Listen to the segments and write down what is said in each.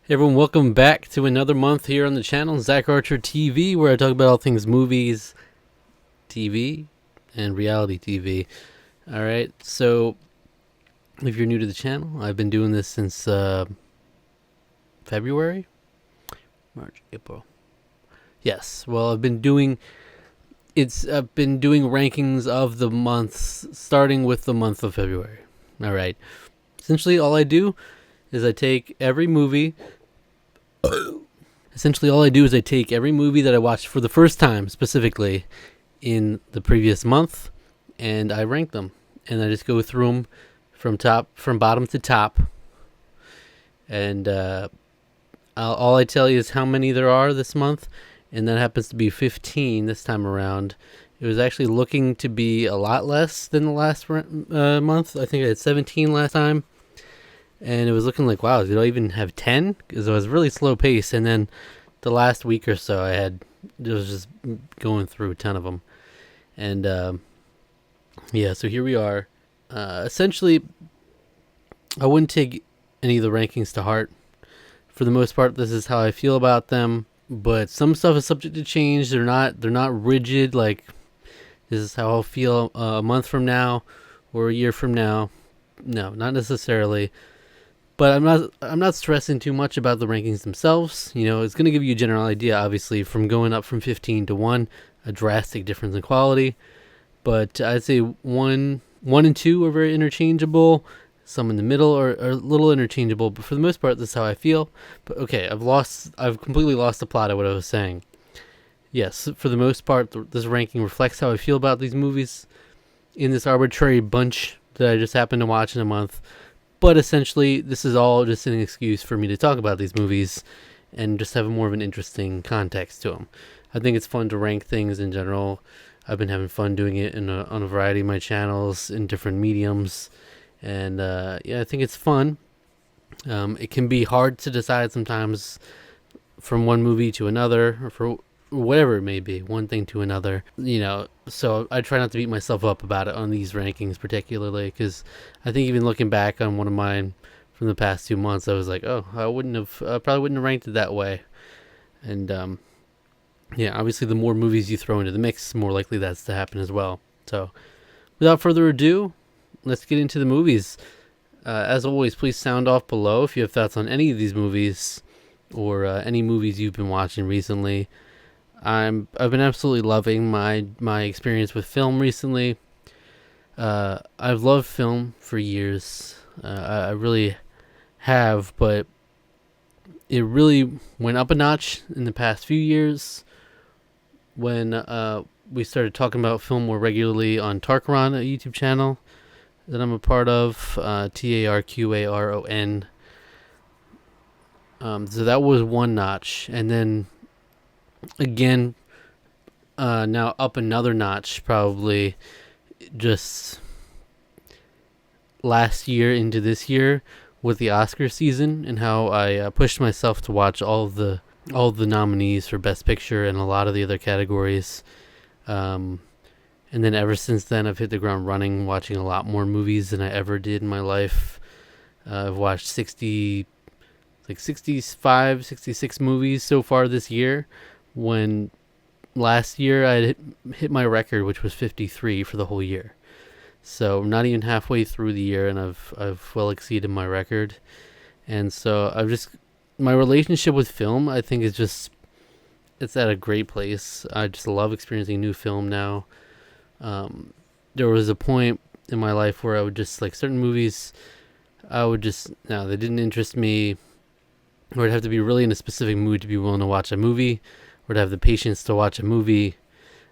Hey everyone, welcome back to another month here on the channel, Zach Archer TV, where I talk about all things movies, TV, and reality TV. Alright, so if you're new to the channel, I've been doing this since February? March, April. Yes, well, I've been doing rankings of the months, starting with the month of February. Alright, essentially all I do is I take every movie that I watched for the first time, specifically in the previous month, and I rank them. And I just go through them from bottom to top. And all I tell you is how many there are this month, and that happens to be 15 this time around. It was actually looking to be a lot less than the last month. I think I had 17 last time. And it was looking like, wow, did I even have 10? Because it was really slow pace. And then the last week or so, it was just going through a ton of them. And so here we are. Essentially, I wouldn't take any of the rankings to heart. For the most part, this is how I feel about them. But some stuff is subject to change. They're not rigid. Like, this is how I'll feel a month from now or a year from now. No, not necessarily. But I'm not stressing too much about the rankings themselves. You know, it's going to give you a general idea, obviously, from going up from 15 to 1, a drastic difference in quality. But I'd say 1 and 2 are very interchangeable. Some in the middle are a little interchangeable. But for the most part, this is how I feel. But okay, I've completely lost the plot of what I was saying. Yes, for the most part, this ranking reflects how I feel about these movies in this arbitrary bunch that I just happened to watch in a month. But essentially, this is all just an excuse for me to talk about these movies and just have more of an interesting context to them. I think it's fun to rank things in general. I've been having fun doing it on a variety of my channels in different mediums. And I think it's fun. It can be hard to decide sometimes from one movie to another, or for whatever it may be, one thing to another, so I try not to beat myself up about it on these rankings particularly, because I think even looking back on one of mine from the past 2 months, I was like, oh, I probably wouldn't have ranked it that way. And obviously the more movies you throw into the mix, the more likely that's to happen as well. So without further ado, let's get into the movies. As always, please sound off below if you have thoughts on any of these movies or any movies you've been watching recently. I've been absolutely loving my experience with film recently. I've loved film for years. I really have, but it really went up a notch in the past few years when we started talking about film more regularly on Tarkaron, a YouTube channel that I'm a part of, Tarqaron. So that was one notch, and then again, now up another notch, probably just last year into this year with the Oscar season, and how I pushed myself to watch all the nominees for Best Picture and a lot of the other categories. And then ever since then, I've hit the ground running, watching a lot more movies than I ever did in my life. I've watched 65, 66 movies so far this year, when last year I hit my record, which was 53 for the whole year. So I'm not even halfway through the year, and I've well exceeded my record. And so my relationship with film, I think, it's at a great place. I just love experiencing new film now. There was a point in my life where I would just, like, certain movies, they didn't interest me, or I'd have to be really in a specific mood to be willing to watch a movie, or to have the patience to watch a movie,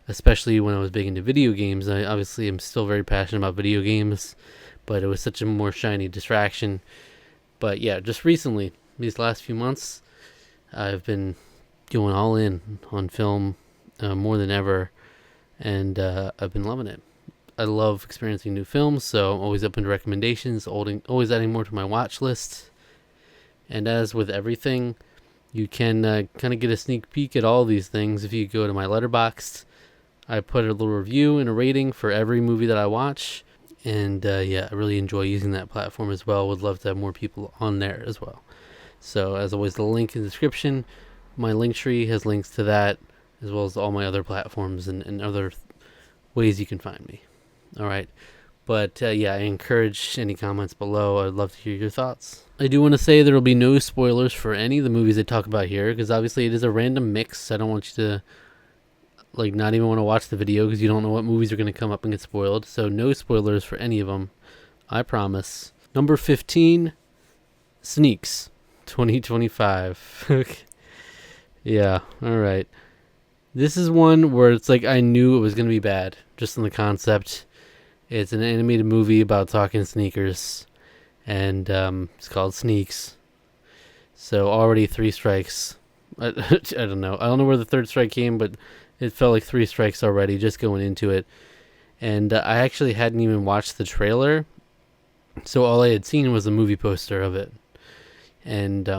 especially when I was big into video games. I obviously am still very passionate about video games, but it was such a more shiny distraction. But yeah, just recently, these last few months, I've been going all in on film more than ever, and I've been loving it. I love experiencing new films, so I'm always open to recommendations, always adding more to my watch list. And as with everything, you can kind of get a sneak peek at all these things if you go to my Letterboxd. I put a little review and a rating for every movie that I watch. And I really enjoy using that platform as well. Would love to have more people on there as well. So as always, the link in the description. My link tree has links to that, as well as all my other platforms and other ways you can find me. All right. But yeah, I encourage any comments below. I'd love to hear your thoughts. I do want to say there will be no spoilers for any of the movies I talk about here, because obviously it is a random mix. I don't want you to not even want to watch the video because you don't know what movies are going to come up and get spoiled. So no spoilers for any of them, I promise. Number 15, Sneaks, 2025. Yeah, all right. This is one where it's like I knew it was going to be bad, just in the concept. It's an animated movie about talking sneakers, and it's called Sneaks. So already 3 strikes. I don't know. I don't know where the third strike came, but it felt like 3 strikes already just going into it. And I actually hadn't even watched the trailer, so all I had seen was a movie poster of it. And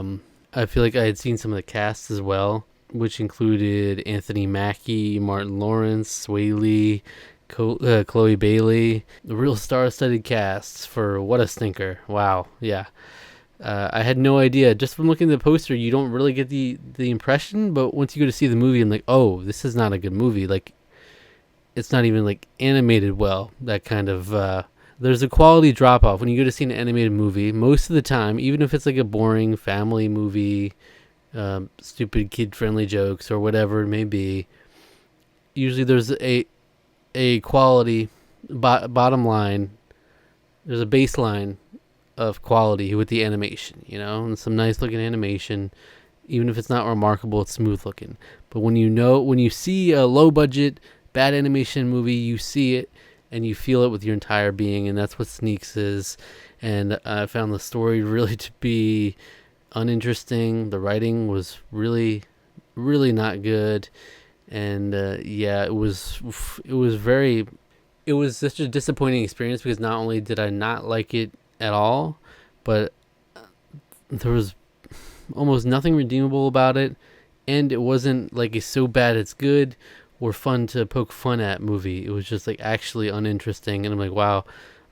I feel like I had seen some of the cast as well, which included Anthony Mackie, Martin Lawrence, Sway Lee, Chloe Bailey, the real star-studded cast for What a Stinker. Wow, yeah. I had no idea. Just from looking at the poster, you don't really get the impression, but once you go to see the movie, I'm like, oh, this is not a good movie. Like, it's not even, like, animated well. That kind of, there's a quality drop-off. When you go to see an animated movie, most of the time, even if it's, like, a boring family movie, stupid kid-friendly jokes or whatever it may be, usually there's a quality bottom line. There's a baseline of quality with the animation, and some nice looking animation. Even if it's not remarkable, it's smooth looking. But when you see a low budget bad animation movie, you see it and you feel it with your entire being, and that's what Sneaks is. And I found the story really to be uninteresting. The writing was really, really not good. And yeah, it was such a disappointing experience, because not only did I not like it at all, but there was almost nothing redeemable about it, and it wasn't like a so bad it's good or fun to poke fun at movie. It was just like actually uninteresting, and I'm like, wow,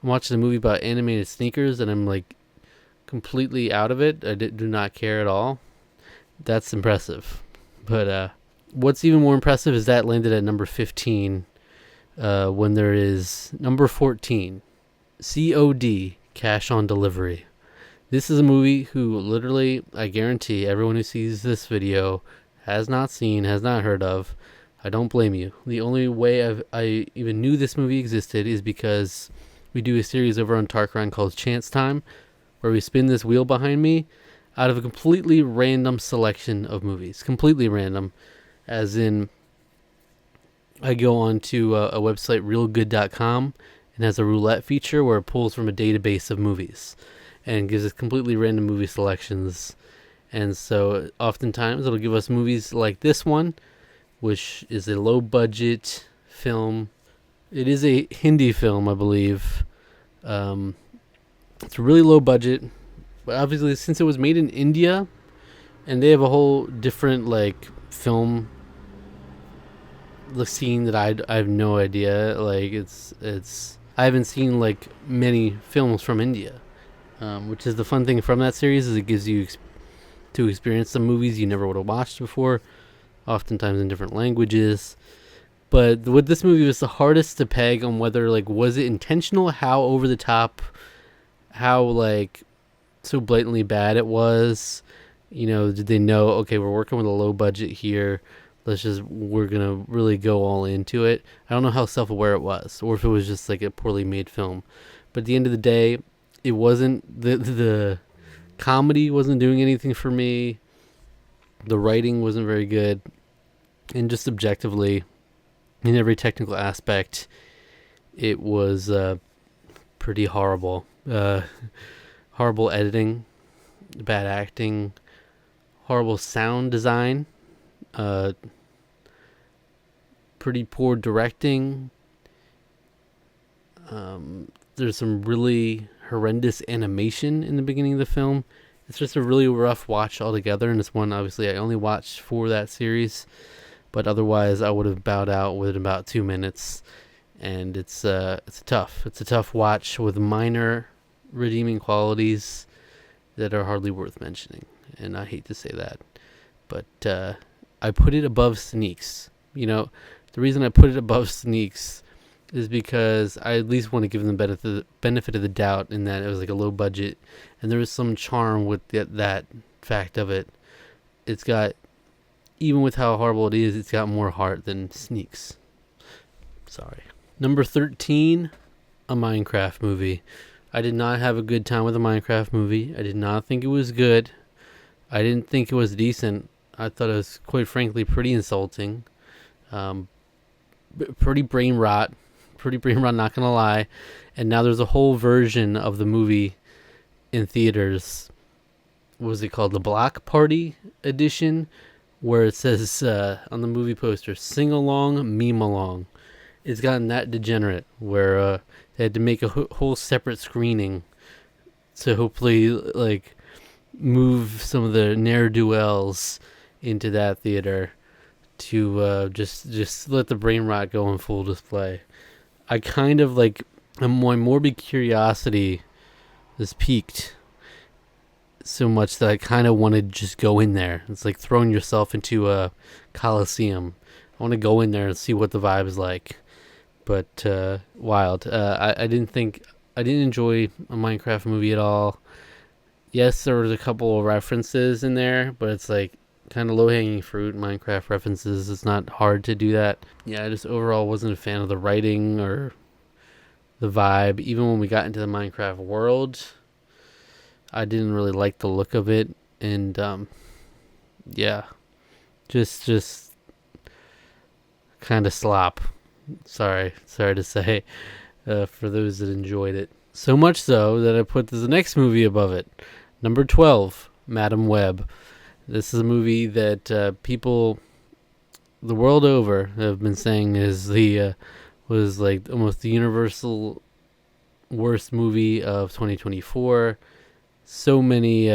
I'm watching a movie about animated sneakers and I'm like completely out of it. I do not care at all. That's impressive. But what's even more impressive is that landed at number 15 when there is number 14, COD, Cash on Delivery. This is a movie who literally, I guarantee everyone who sees this video has not seen, has not heard of. I don't blame you. The only way I even knew this movie existed is because we do a series over on Tarkrun called Chance Time, where we spin this wheel behind me out of a completely random selection of movies. Completely random, as in I go on to a website, realgood.com, and has a roulette feature where it pulls from a database of movies and gives us completely random movie selections. And so oftentimes it'll give us movies like this one, which is a low budget film. It is a Hindi film, I believe. It's really low budget, but obviously since it was made in India and they have a whole different like film the scene that I have no idea. Like it's I haven't seen like many films from India, which is the fun thing from that series, is it gives you to experience some movies you never would have watched before, oftentimes in different languages. But with this movie, it was the hardest to peg on whether like was it intentional, how over the top, how like so blatantly bad it was. Did they know, okay, we're working with a low budget here, we're gonna really go all into it. I don't know how self-aware it was, or if it was just like a poorly made film. But at the end of the day, it wasn't the comedy wasn't doing anything for me. The writing wasn't very good, and just objectively, in every technical aspect, it was pretty horrible. Horrible editing, bad acting, horrible sound design. Pretty poor directing. There's some really horrendous animation in the beginning of the film. It's just a really rough watch altogether, and it's one obviously I only watched for that series, but otherwise I would have bowed out within about 2 minutes. And it's a tough watch with minor redeeming qualities that are hardly worth mentioning. and I hate to say that, but I put it above Sneaks. The reason I put it above Sneaks is because I at least want to give them the benefit of the doubt in that it was like a low budget, and there was some charm with that fact of it. It's got, even with how horrible it is, it's got more heart than Sneaks. Sorry. Number 13, a Minecraft movie. I did not have a good time with a Minecraft movie. I did not think it was good. I didn't think it was decent. I thought it was, quite frankly, pretty insulting. Pretty brain rot. Not gonna lie. And now there's a whole version of the movie in theaters. What was it called? The Block Party edition, where it says on the movie poster, "Sing along, meme along." It's gotten that degenerate where they had to make a whole separate screening to hopefully like move some of the ne'er-do-wells into that theater to just let the brain rot go on full display. I kind of like, my morbid curiosity is piqued so much that I kind of want to just go in there. It's like throwing yourself into a coliseum. I want to go in there and see what the vibe is like. But wild. I didn't enjoy a Minecraft movie at all. Yes, there was a couple of references in there, but it's like kind of low-hanging fruit. Minecraft references, it's not hard to do that. Yeah, I just overall wasn't a fan of the writing or the vibe. Even when we got into the Minecraft world, I didn't really like the look of it. And yeah, just kind of slop. Sorry to say, for those that enjoyed it. So much so that I put the next movie above it. Number 12, Madam Web. This is a movie that people the world over have been saying is was like almost the universal worst movie of 2024. So many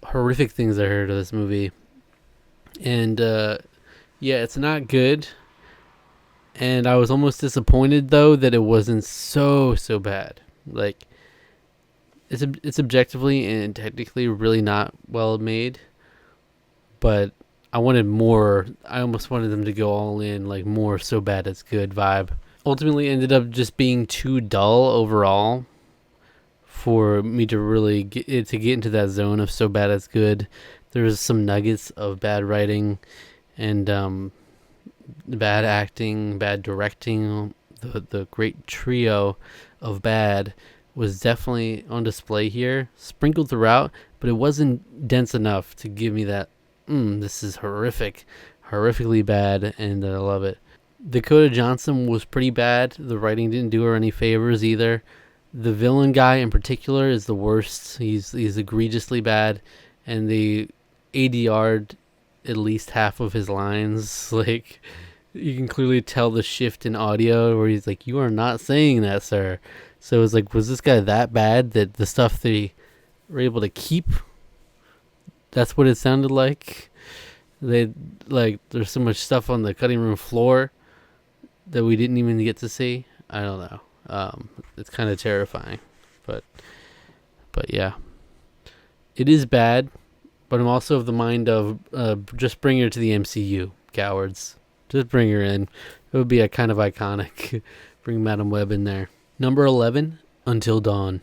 horrific things I heard of this movie. And yeah, it's not good. And I was almost disappointed though that it wasn't so bad. Like it's objectively and technically really not well made, but I wanted more. I almost wanted them to go all in, like more so bad it's good vibe. Ultimately ended up just being too dull overall for me to really get into that zone of so bad it's good. There's some nuggets of bad writing and bad acting, bad directing. The great trio of bad was definitely on display here, sprinkled throughout, but it wasn't dense enough to give me that, this is horrifically bad, and I love it. Dakota Johnson was pretty bad. The writing didn't do her any favors either. The villain guy in particular is the worst. He's egregiously bad, and they ADR'd at least half of his lines. Like, you can clearly tell the shift in audio where he's like, "You are not saying that, sir." So it was like, was this guy that bad that the stuff they were able to keep, that's what it sounded like? There's so much stuff on the cutting room floor that we didn't even get to see. I don't know. It's kind of terrifying, but yeah, it is bad. But I'm also of the mind of just bring her to the MCU, cowards. Just bring her in. It would be a kind of iconic. Bring Madam Web in there. Number 11, Until Dawn.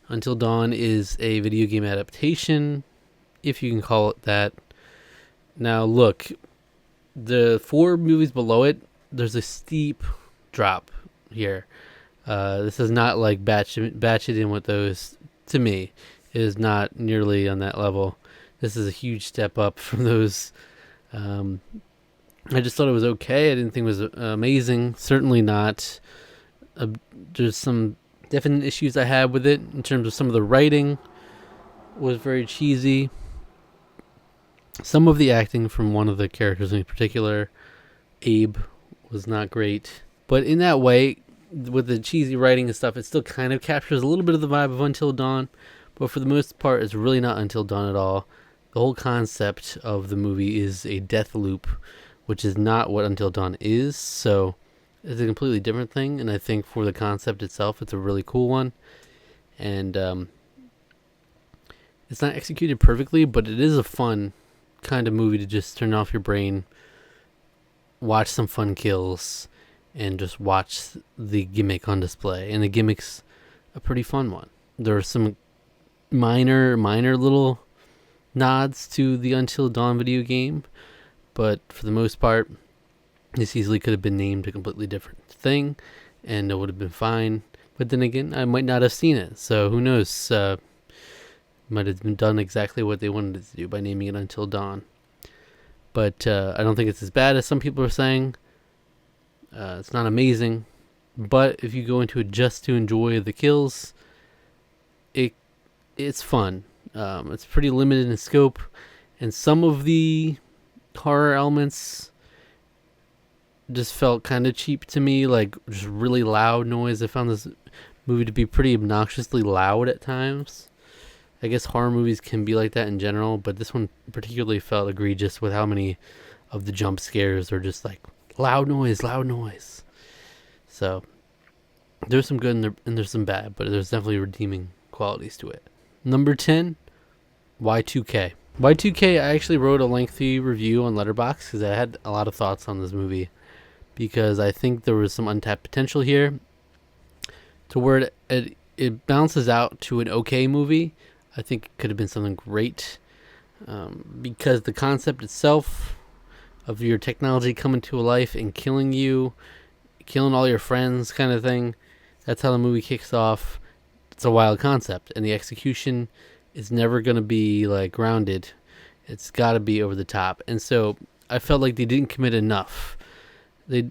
Until Dawn is a video game adaptation, if you can call it that. Now, look, the 4 movies below it, there's a steep drop here. This is not like batch it in with those. To me, it is not nearly on that level. This is a huge step up from those. I just thought it was okay. I didn't think it was amazing. Certainly not. There's some definite issues I had with it in terms of some of the writing was very cheesy. Some of the acting from one of the characters in particular, Abe, was not great. But in that way, with the cheesy writing and stuff, it still kind of captures a little bit of the vibe of Until Dawn. But for the most part, it's really not Until Dawn at all. The whole concept of the movie is a death loop, which is not what Until Dawn is. So it's a completely different thing. And I think for the concept itself, it's a really cool one. And It's not executed perfectly, but it is a fun kind of movie to just turn off your brain, watch some fun kills, and just watch the gimmick on display. And the gimmick's a pretty fun one. There are some minor little nods to the Until Dawn video game, but for the most part, this easily could have been named a completely different thing, and it would have been fine. But then again, I might not have seen it, so who knows? Might have been done exactly what they wanted it to do by naming it Until Dawn. But I don't think it's as bad as some people are saying. It's not amazing, but if you go into it just to enjoy the kills, it's fun. It's pretty limited in scope, and some of the horror elements just felt kind of cheap to me, like just really loud noise. I found this movie to be pretty obnoxiously loud at times. I guess horror movies can be like that in general, but this one particularly felt egregious with how many of the jump scares are just like loud noise. So there's some good and there's some bad, but there's definitely redeeming qualities to it. Number 10, Y2K. Y2K, I actually wrote a lengthy review on Letterboxd because I had a lot of thoughts on this movie, because I think there was some untapped potential here to where it bounces out to an okay movie. I think it could have been something great, because the concept itself of your technology coming to life and killing you, killing all your friends kind of thing, that's how the movie kicks off. It's a wild concept, and the execution is never going to be like grounded. It's got to be over the top. And so I felt like they didn't commit enough. They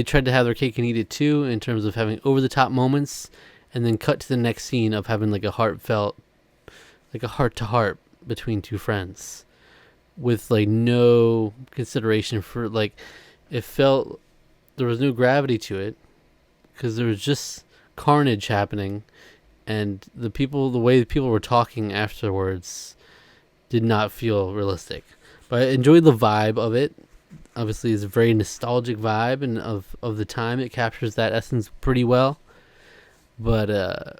tried to have their cake and eat it too, in terms of having over the top moments and then cut to the next scene of having like a heartfelt, like a heart to heart between two friends, with like no consideration for, like, it felt there was no gravity to it because there was just carnage happening, and the way the people were talking afterwards did not feel realistic. But I enjoyed the vibe of it. Obviously, it's a very nostalgic vibe, and of the time, it captures that essence pretty well. But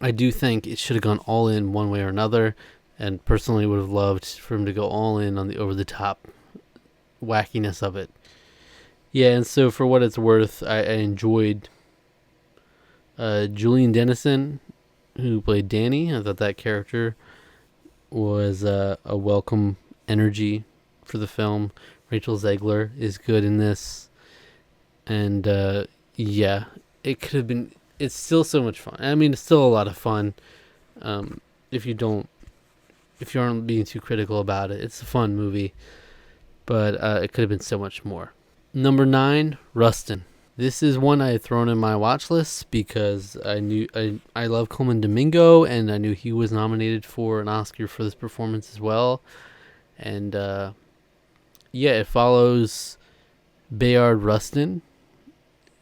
I do think it should have gone all in one way or another, and personally would have loved for him to go all in on the over the top wackiness of it. Yeah, and so for what it's worth, I enjoyed Julian Dennison, who played Danny. I thought that character was a welcome energy for the film. Rachel Zegler is good in this, and yeah, it could have been. It's still so much fun. I mean, it's still a lot of fun. If you aren't being too critical about it, it's a fun movie, but it could have been so much more. Number 9, Rustin. This is one I had thrown in my watch list because I love Coleman Domingo, and I knew he was nominated for an Oscar for this performance as well. And yeah, it follows Bayard Rustin,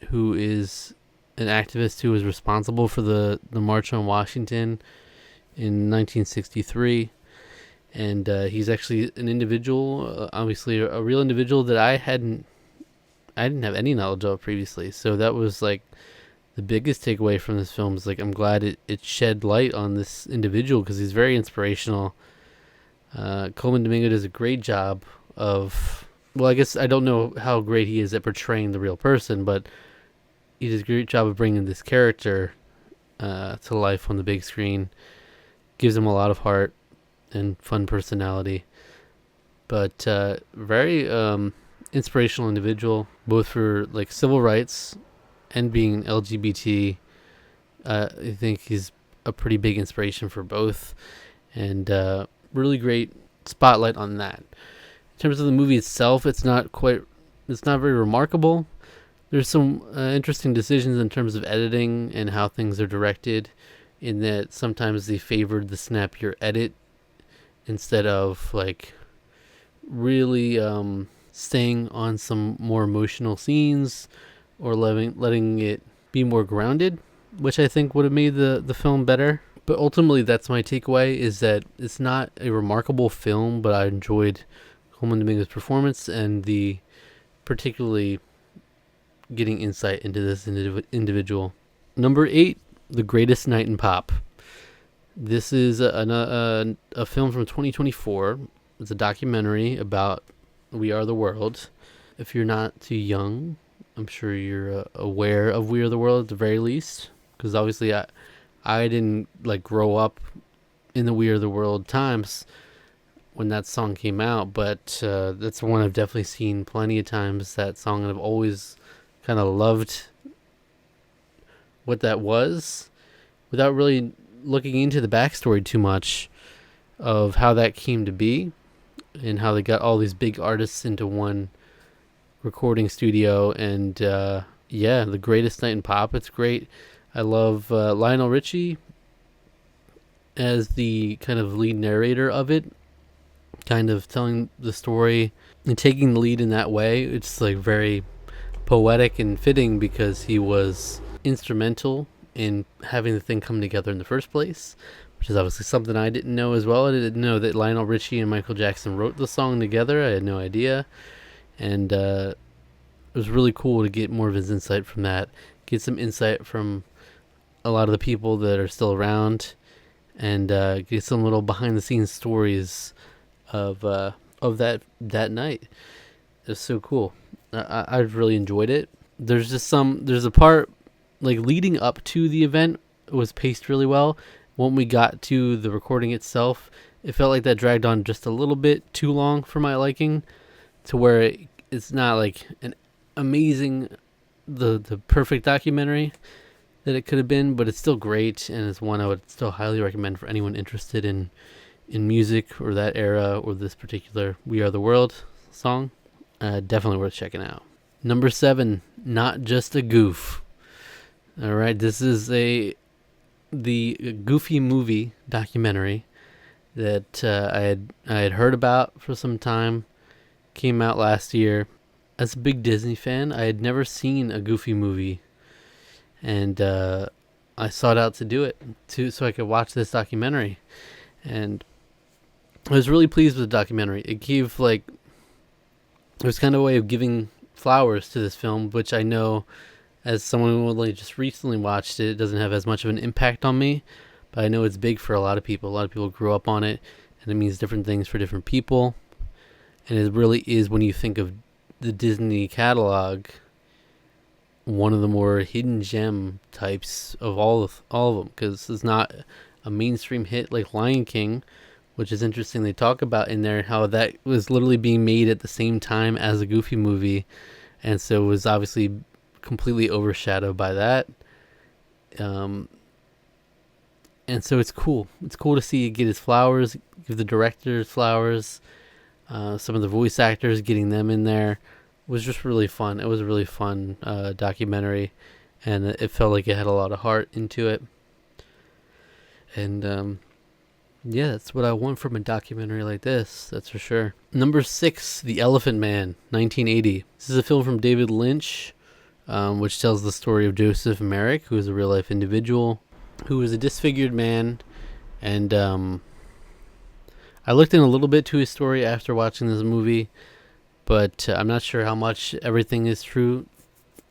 who is an activist who was responsible for the March on Washington in 1963. And he's actually an individual, obviously a real individual that I didn't have any knowledge of previously. So that was like the biggest takeaway from this film, is like, I'm glad it shed light on this individual, because he's very inspirational. Coleman Domingo does a great job of, well, I guess I don't know how great he is at portraying the real person, but he does a great job of bringing this character to life on the big screen. Gives him a lot of heart and fun personality, but very inspirational individual, both for like civil rights and being LGBT. I think he's a pretty big inspiration for both, and really great spotlight on that. In terms of the movie itself, it's not very remarkable. There's some interesting decisions in terms of editing and how things are directed, in that sometimes they favored the snappier edit instead of like really staying on some more emotional scenes, or letting it be more grounded, which I think would have made the film better. But ultimately, that's my takeaway, is that it's not a remarkable film, but I enjoyed Coleman Domingo's performance, and the particularly getting insight into this individual. Number 8, The Greatest Night in Pop. This is a film from 2024. It's a documentary about We Are the World. If you're not too young, I'm sure you're aware of We Are the World at the very least, because obviously I didn't like grow up in the We Are the World times when that song came out, but that's one I've definitely seen plenty of times, that song, and I've always kind of loved what that was without really looking into the backstory too much of how that came to be and how they got all these big artists into one recording studio. And yeah, the greatest night in pop. It's great. I love Lionel Richie as the kind of lead narrator of it, kind of telling the story and taking the lead in that way. It's like very poetic and fitting because he was instrumental in having the thing come together in the first place, which is obviously something I didn't know as well. I didn't know that Lionel Richie and Michael Jackson wrote the song together. I had no idea. And it was really cool to get more of his insight from that, get some insight from a lot of the people that are still around, and get some little behind the scenes stories of that night. It was so cool. I really enjoyed it. There's a part like leading up to the event was paced really well. When we got to the recording itself, it felt like that dragged on just a little bit too long for my liking, to where it's not like an amazing, the perfect documentary that it could have been, but it's still great, and it's one I would still highly recommend for anyone interested in music or that era or this particular We Are the World song. Definitely worth checking out. Number 7, Not Just a Goof. All right, this is the Goofy movie documentary that I had heard about for some time. Came out last year. As a big Disney fan, I had never seen a Goofy movie, and I sought out to do it so I could watch this documentary. And I was really pleased with the documentary. It was kind of a way of giving flowers to this film, which I know, as someone who only just recently watched it, it doesn't have as much of an impact on me, but I know it's big for a lot of people. A lot of people grew up on it, and it means different things for different people. And it really is, when you think of the Disney catalog, one of the more hidden gem types of all of them, because it's not a mainstream hit like Lion King, which is interesting. They talk about in there how that was literally being made at the same time as a Goofy movie, and so it was obviously completely overshadowed by that. And so it's cool. It's cool to see it get his flowers, give the directors flowers, some of the voice actors, getting them in there was just really fun. It was a really fun documentary, and it felt like it had a lot of heart into it. And yeah, that's what I want from a documentary like this, that's for sure. Number 6, The Elephant Man, 1980. This is a film from David Lynch, which tells the story of Joseph Merrick, who is a real-life individual, who is a disfigured man. And I looked in a little bit to his story after watching this movie, but I'm not sure how much everything is true.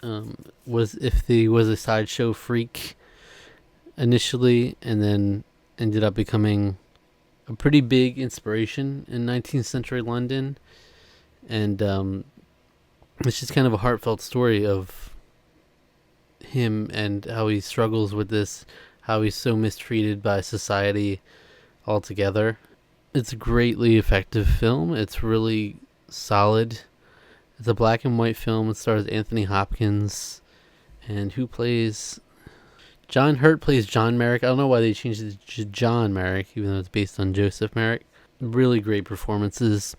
If he was a sideshow freak initially, and then ended up becoming a pretty big inspiration in 19th century London. And it's just kind of a heartfelt story of him and how he struggles with this, how he's so mistreated by society altogether. It's a greatly effective film. It's really solid. It's a black and white film. It stars Anthony Hopkins, and who plays John Hurt plays John Merrick. I don't know why they changed it to John Merrick, even though it's based on Joseph Merrick. Really great performances.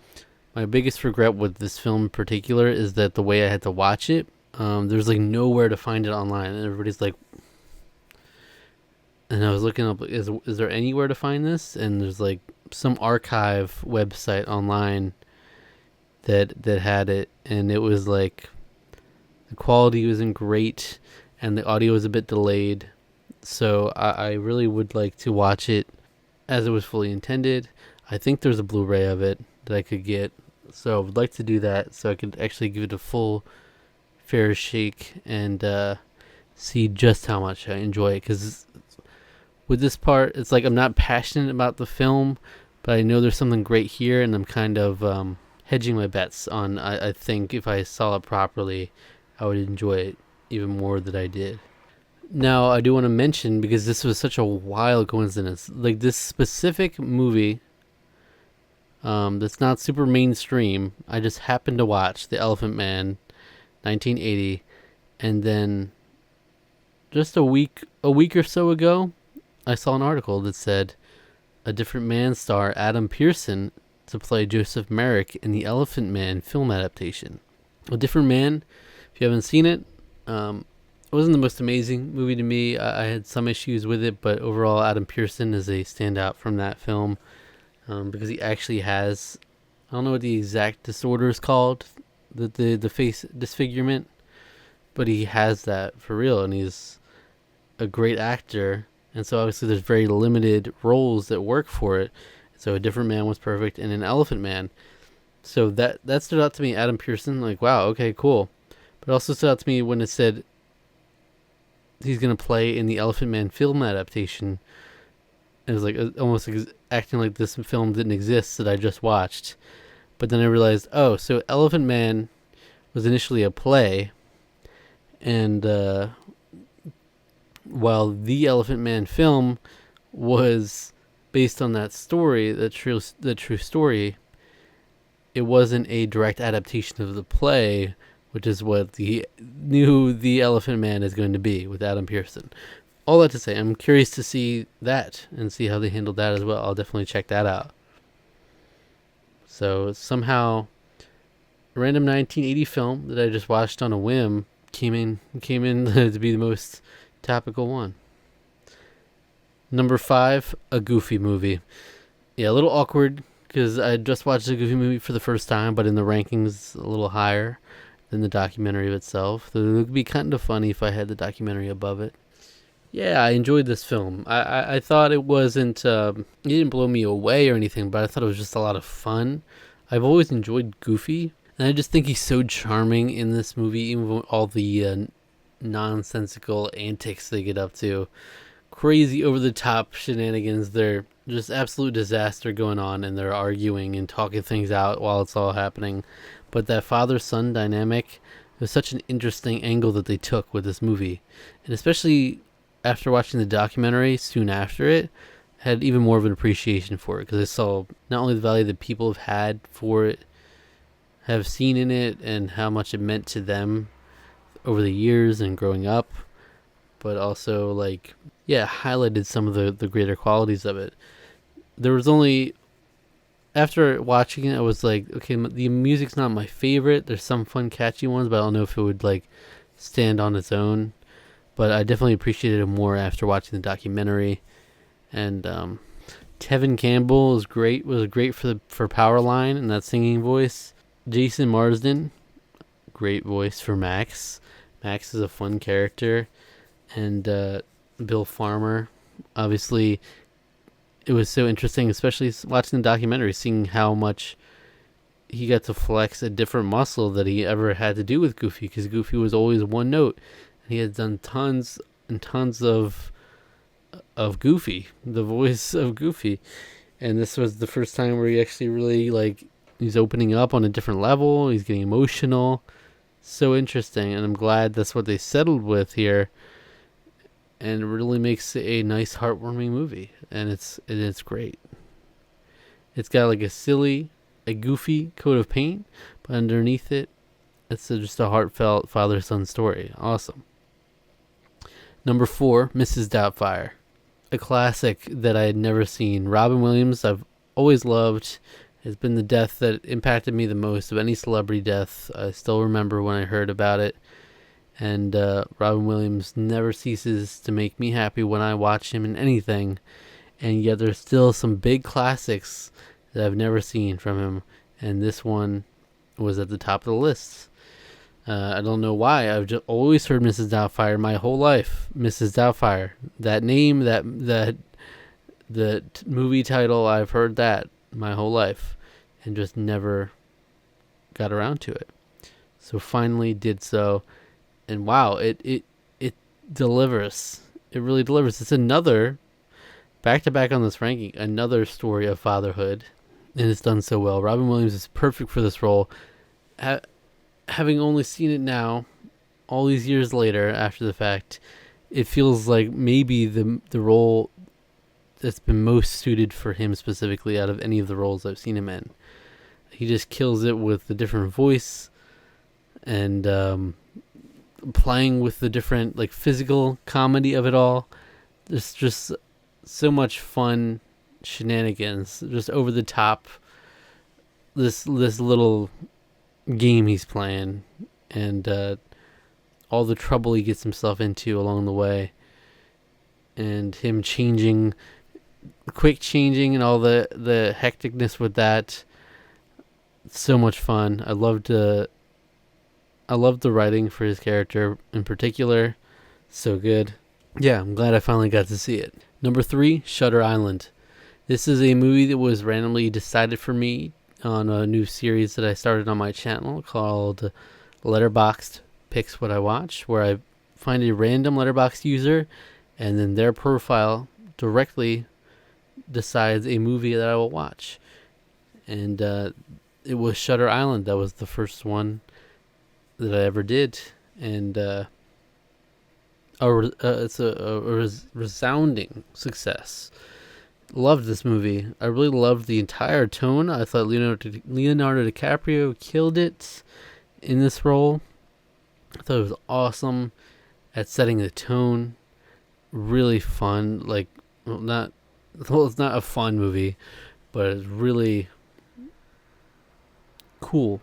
My biggest regret with this film in particular is that the way I had to watch it, there's like nowhere to find it online, and everybody's like, and I was looking up, is there anywhere to find this? And there's like some archive website online that had it, and it was like the quality wasn't great, and the audio was a bit delayed. So I really would like to watch it as it was fully intended. I think there's a Blu-ray of it that I could get, so I would like to do that so I could actually give it a full fair shake and see just how much I enjoy it, because with this part, it's like I'm not passionate about the film, but I know there's something great here, and I'm kind of hedging my bets on. I think if I saw it properly, I would enjoy it even more than I did. Now, I do want to mention, because this was such a wild coincidence, like this specific movie that's not super mainstream, I just happened to watch The Elephant Man, 1980, and then just a week or so ago, I saw an article that said A Different Man star Adam Pearson to play Joseph Merrick in the Elephant Man film adaptation. A Different Man, if you haven't seen it, it wasn't the most amazing movie to me. I had some issues with it, but overall, Adam Pearson is a standout from that film because he actually has, I don't know what the exact disorder is called, the face disfigurement, but he has that for real, and he's a great actor. And so obviously there's very limited roles that work for it. So A Different Man was perfect, and an Elephant Man. So that stood out to me, Adam Pearson, like, wow, okay, cool. But it also stood out to me when it said he's going to play in the Elephant Man film adaptation. It was like almost acting like this film didn't exist that I just watched. But then I realized, oh, so Elephant Man was initially a play, and while the Elephant Man film was based on that story, the true story, it wasn't a direct adaptation of the play, which is what the new The Elephant Man is going to be with Adam Pearson. All that to say, I'm curious to see that and see how they handled that as well. I'll definitely check that out. So somehow, a random 1980 film that I just watched on a whim came in to be the most topical one. Number 5, a Goofy movie. Yeah, a little awkward because I just watched a Goofy movie for the first time, but in the rankings a little higher than the documentary itself. So it would be kind of funny if I had the documentary above it. Yeah, I enjoyed this film. I thought it wasn't, it didn't blow me away or anything, but I thought it was just a lot of fun. I've always enjoyed Goofy, and I just think he's so charming in this movie, even with all the nonsensical antics they get up to. Crazy over-the-top shenanigans. They're just absolute disaster going on, and they're arguing and talking things out while it's all happening. But that father-son dynamic was such an interesting angle that they took with this movie. And especially after watching the documentary soon after it, I had even more of an appreciation for it, because I saw not only the value that people have had for it, have seen in it, and how much it meant to them over the years and growing up, but also highlighted some of the greater qualities of it. There was only, after watching it, I was like, okay, the music's not my favorite. There's some fun, catchy ones, but I don't know if it would stand on its own. But I definitely appreciated it more after watching the documentary. And Tevin Campbell was great for Powerline and that singing voice. Jason Marsden, great voice for Max. Max is a fun character. And Bill Farmer, obviously, it was so interesting, especially watching the documentary, seeing how much he got to flex a different muscle that he ever had to do with Goofy, because Goofy was always one note. And he had done tons and tons of Goofy, the voice of Goofy. And this was the first time where he actually really, he's opening up on a different level. He's getting emotional. So interesting, and I'm glad that's what they settled with here. And it really makes a nice, heartwarming movie, and it's great. It's got a goofy coat of paint, but underneath it, it's just a heartfelt father-son story. Awesome. Number 4, Mrs. Doubtfire, a classic that I had never seen. Robin Williams, I've always loved. Has been the death that impacted me the most of any celebrity death. I still remember when I heard about it. And Robin Williams never ceases to make me happy when I watch him in anything. And yet there's still some big classics that I've never seen from him. And this one was at the top of the list. I don't know why. I've just always heard Mrs. Doubtfire my whole life. Mrs. Doubtfire. That name, that movie title, I've heard that my whole life. And just never got around to it. So finally did so. And wow, it delivers. It really delivers. It's another back to back on this ranking, another story of fatherhood, and it's done so well. Robin Williams is perfect for this role. Having only seen it now, all these years later, after the fact, it feels like maybe the role that's been most suited for him specifically out of any of the roles I've seen him in. He just kills it with the different voice and playing with the different like physical comedy of it all. There's just so much fun shenanigans, just over the top. This little game he's playing, and all the trouble he gets himself into along the way, and him quick changing, and all the hecticness with that. So much fun. I loved the writing for his character in particular. So good. Yeah, I'm glad I finally got to see it. Number 3, Shutter Island. This is a movie that was randomly decided for me on a new series that I started on my channel called Letterboxd Picks What I Watch, where I find a random Letterboxd user and then their profile directly decides a movie that I will watch. And it was Shutter Island. That was the first one that I ever did. And it's a resounding success. Loved this movie. I really loved the entire tone. I thought Leonardo DiCaprio killed it in this role. I thought it was awesome at setting the tone. Really fun. It's not a fun movie, but it's really cool.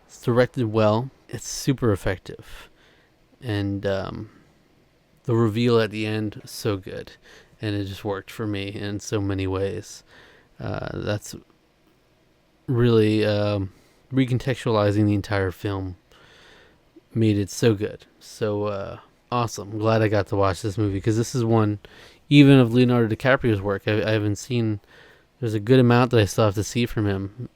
It's directed well. It's super effective. And the reveal at the end, so good. And it just worked for me in so many ways. That's really recontextualizing the entire film. Made it so good. So awesome. I'm glad I got to watch this movie, because this is one, even of Leonardo DiCaprio's work, I haven't seen. There's a good amount that I still have to see from him,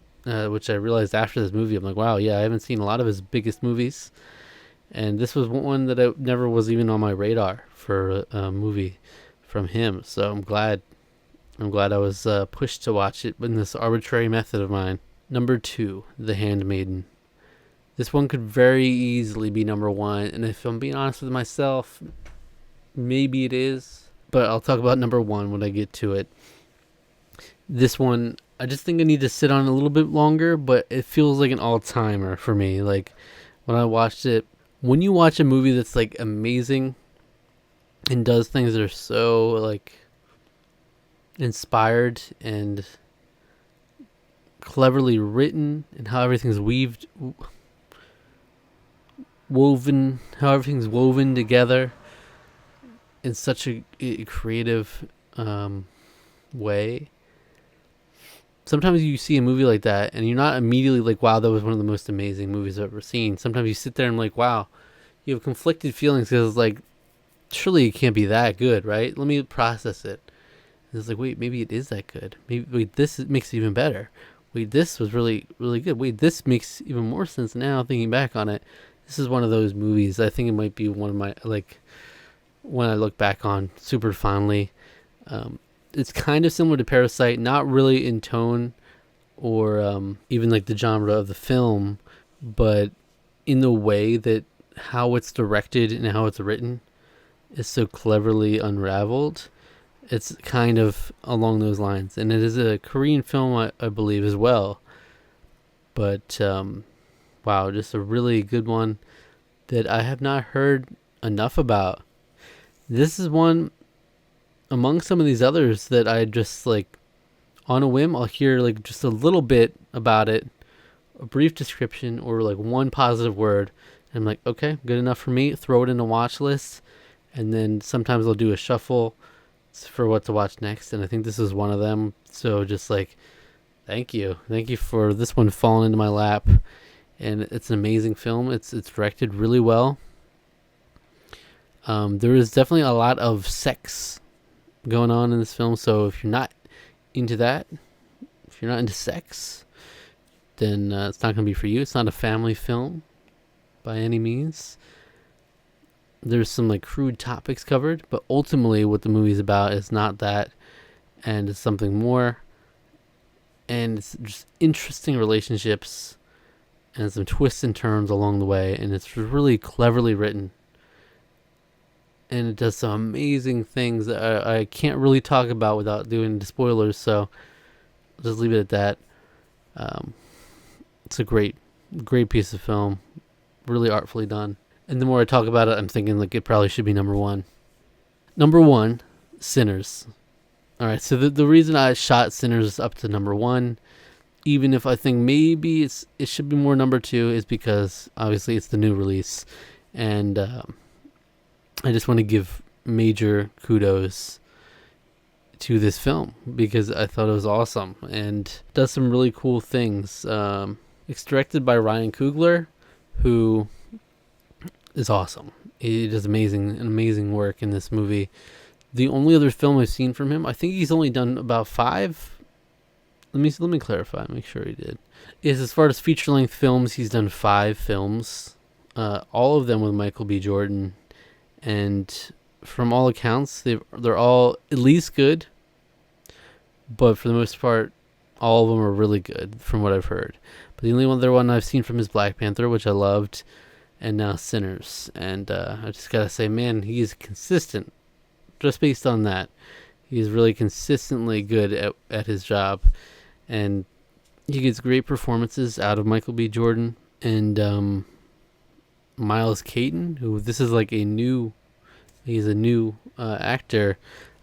which I realized after this movie. I'm like, wow, yeah, I haven't seen a lot of his biggest movies. And this was one that I never was even on my radar for a movie from him. So I'm glad I was pushed to watch it in this arbitrary method of mine. Number 2, The Handmaiden. This one could very easily be number 1, and if I'm being honest with myself, maybe it is, but I'll talk about number 1 when I get to it. This one, I just think I need to sit on a little bit longer, but it feels like an all-timer for me. Like, when I watched it, when you watch a movie that's like amazing and does things that are so like inspired and cleverly written, and how everything's woven together in such a creative way. Sometimes you see a movie like that and you're not immediately like, wow, that was one of the most amazing movies I've ever seen. Sometimes you sit there and like, wow, you have conflicted feelings, because it's like, surely it can't be that good, right? Let me process it. And it's like, wait, maybe it is that good. Wait, this makes it even better. Wait, this was really, really good. Wait, this makes even more sense now thinking back on it. This is one of those movies. I think it might be one of my, like, when I look back on super fondly. It's kind of similar to Parasite, not really in tone or even like the genre of the film, but in the way that how it's directed and how it's written is so cleverly unraveled. It's kind of along those lines. And it is a Korean film, I believe, as well. But wow, just a really good one that I have not heard enough about. This is one among some of these others that I just like on a whim, I'll hear like just a little bit about it, a brief description or like one positive word. And I'm like, okay, good enough for me. Throw it in a watch list. And then sometimes I'll do a shuffle for what to watch next. And I think this is one of them. So just like, thank you for this one falling into my lap. And it's an amazing film. It's directed really well. There is definitely a lot of sex going on in this film. So if you're not into that, if you're not into sex, then it's not going to be for you. It's not a family film by any means. there's some like crude topics covered, but ultimately what the movie's about is not that, and it's something more. And it's just interesting relationships and some twists and turns along the way, and it's really cleverly written. And it does some amazing things that I can't really talk about without doing the spoilers, so I'll just leave it at that. It's a great piece of film, really artfully done. And the more I talk about it, I'm thinking like it probably should be number one. Number one, Sinners. All right, so the reason I shot Sinners up to number one, even if I think maybe it should be more number two, is because obviously it's the new release, and I just want to give major kudos to this film because I thought it was awesome and does some really cool things. It's directed by Ryan Coogler, who is awesome. He does amazing work in this movie. The only other film I've seen from him, I think he's only done about 5. Let me clarify, make sure he did. Is as far as feature-length films, he's done 5 films, all of them with Michael B. Jordan, and from all accounts, they're all at least good, but for the most part, all of them are really good from what I've heard. But the only other one I've seen from is Black Panther, which I loved, and now Sinners. And I just gotta say, man, he is consistent. Just based on that, he's really consistently good at his job, and he gets great performances out of Michael B. Jordan and Miles Caton, who this is like he's a new actor.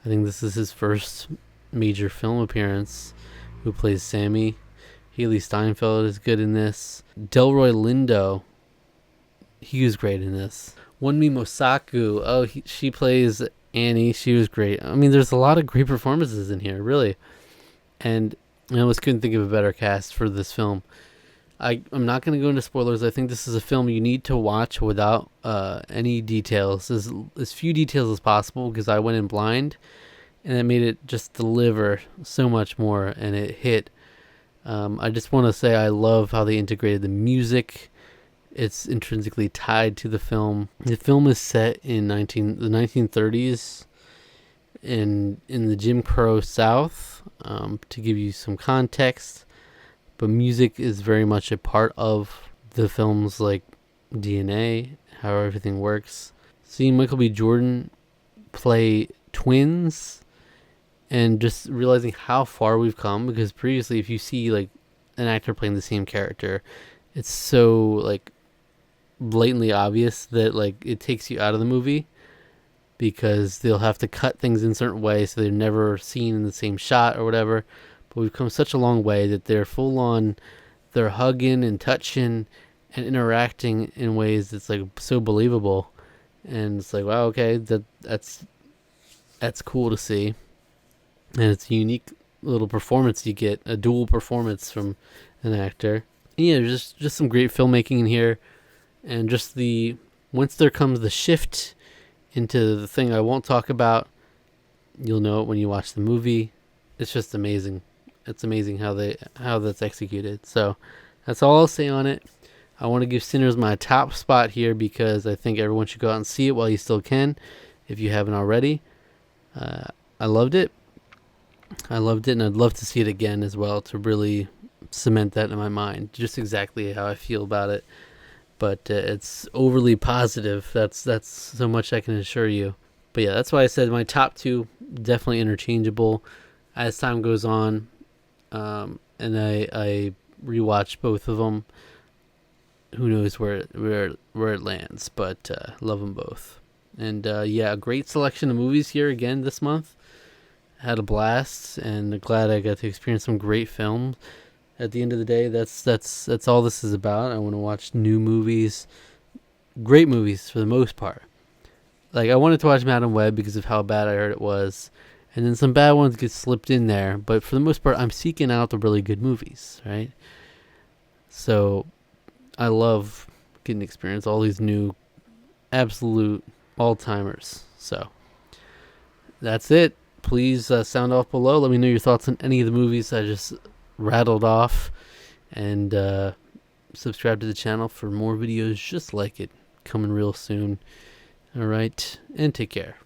I think this is his first major film appearance. Who plays Sammy? Haley Steinfeld is good in this. Delroy Lindo, he was great in this. Wunmi Mosaku, she plays Annie. She was great. I mean, there's a lot of great performances in here, really. And I almost couldn't think of a better cast for this film. I'm not going to go into spoilers. I think this is a film you need to watch without any details, as few details as possible, because I went in blind, and it made it just deliver so much more, and it hit. I just want to say I love how they integrated the music. It's intrinsically tied to the film. The film is set in the 1930s in the Jim Crow South, to give you some context. But music is very much a part of the film's like DNA, how everything works. Seeing Michael B. Jordan play twins and just realizing how far we've come, because previously if you see like an actor playing the same character, it's so like blatantly obvious that like it takes you out of the movie, because they'll have to cut things in certain ways so they're never seen in the same shot or whatever. But we've come such a long way that they're full on, they're hugging and touching and interacting in ways that's like so believable. And it's like, wow, okay, that's cool to see. And it's a unique little performance you get, a dual performance from an actor. And yeah, just some great filmmaking in here. And just once there comes the shift into the thing I won't talk about, you'll know it when you watch the movie. It's just amazing. It's amazing how that's executed. So that's all I'll say on it. I want to give Sinners my top spot here because I think everyone should go out and see it while you still can, if you haven't already. I loved it. And I'd love to see it again as well to really cement that in my mind, just exactly how I feel about it. But it's overly positive. That's so much I can assure you. But yeah, that's why I said my top 2 definitely interchangeable as time goes on. And I rewatch both of them. Who knows where it lands, but love them both. And yeah, a great selection of movies here again this month. Had a blast, and glad I got to experience some great films. At the end of the day, that's all this is about. I want to watch new movies, great movies for the most part. Like I wanted to watch Madam Web because of how bad I heard it was. And then some bad ones get slipped in there. But for the most part, I'm seeking out the really good movies, right? So I love getting to experience all these new absolute all-timers. So that's it. Please sound off below. Let me know your thoughts on any of the movies I just rattled off. And subscribe to the channel for more videos just like it coming real soon. All right, and take care.